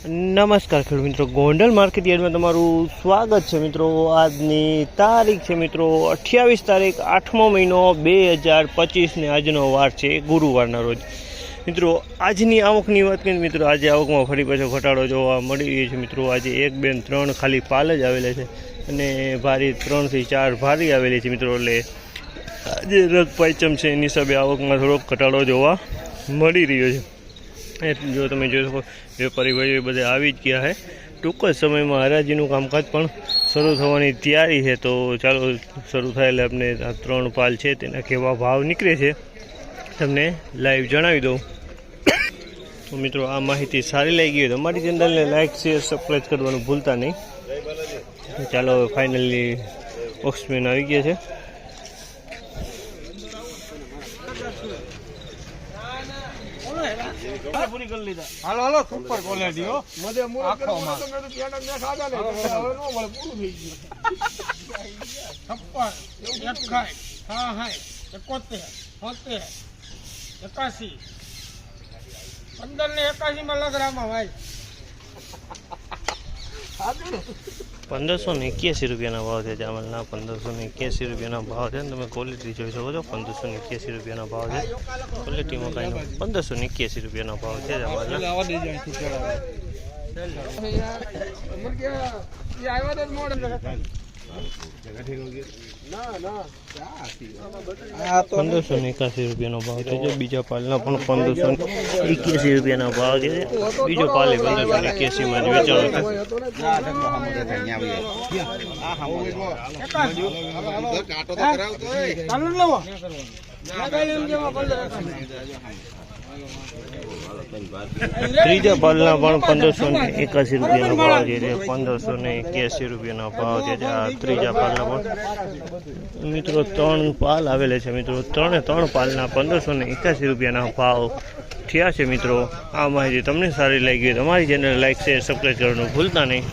નમસ્કાર ખેડૂત મિત્રો, ગોંડલ માર્કેટ યાર્ડમાં તમારું સ્વાગત છે મિત્રો। આજની તારીખ છે મિત્રો 28 તારીખ 8મો મહિનો 2025 ને આજનો વાર છે ગુરુવારના રોજ। મિત્રો આજની આવકની વાત કરીએ મિત્રો, આજે આવકમાં ફરી પાછો ઘટાડો જોવા મળી રહ્યો છે મિત્રો। આજે 1, 2, 3 ખાલી પાલ જ આવેલા છે અને ભારી 3 થી 4 ભારી આવેલી છે મિત્રો। એટલે આજે રગ પાંચમ છે એની હિસાબે આવકમાં થોડોક ઘટાડો જોવા મળી રહ્યો છે। જો તમે જોઈ શકો વેપારી ભાઈઓ બધે આવી જ ગયા છે। ટૂંક જ સમયમાં હરાજીનું કામકાજ પણ શરૂ થવાની તૈયારી છે। તો ચાલો શરૂ થાય એટલે આપણે આ 3 પાલ છે તેના કેવા ભાવ નીકળે છે તમને લાઈવ જણાવી દઉં। તો મિત્રો આ માહિતી સારી લાગી હોય તો અમારી ચેનલને લાઈક, શેર, સબસ્ક્રાઈબ કરવાનું ભૂલતા નહીં। ચાલો હવે ફાઇનલી ઓક્સમેન આવી ગયા છે। પૂરી કરી લીધા। હાલો હાલો સુપર ક્વોલિટી હો મધે મુરો આખો માં તો મેં તો પેડા ને ખાધા ને હવે નો મળે, પૂરું થઈ ગયું। 56 એક ખાય હા હા 71 70 81 15 ને 81 માં લગરામાં ભાઈ 1581 રૂપિયાના ભાવ છે જામલના। 1581 રૂપિયાના ભાવ છે। તમે ક્વોલિટી જોઈ શકો છો। 1581 રૂપિયાના ભાવ છે ક્વોલિટીમાં કાંઈ નહીં। 1581 રૂપિયાના ભાવ છે જામલના। ₹1581 ભાવ છે। બીજા પાલના પણ 1581 રૂપિયાના ભાવ છે। બીજો પાલ 1581 માં જ વેચાણો છે। ત્રીજા પાલના પણ 1581 રૂપિયાનો ભાવ છે। 1581 રૂપિયાના ભાવ છે આ ત્રીજા પાલના પણ। મિત્રો 3 પાલ આવેલા છે મિત્રો। 3 પાલના 1581 રૂપિયાના ભાવ થયા છે મિત્રો। આ માહિતી તમને સારી લાગી હોય તો અમારી ચેનલ લાઈક, શેર, સબસ્ક્રાઈબ કરવાનું ભૂલતા નહીં।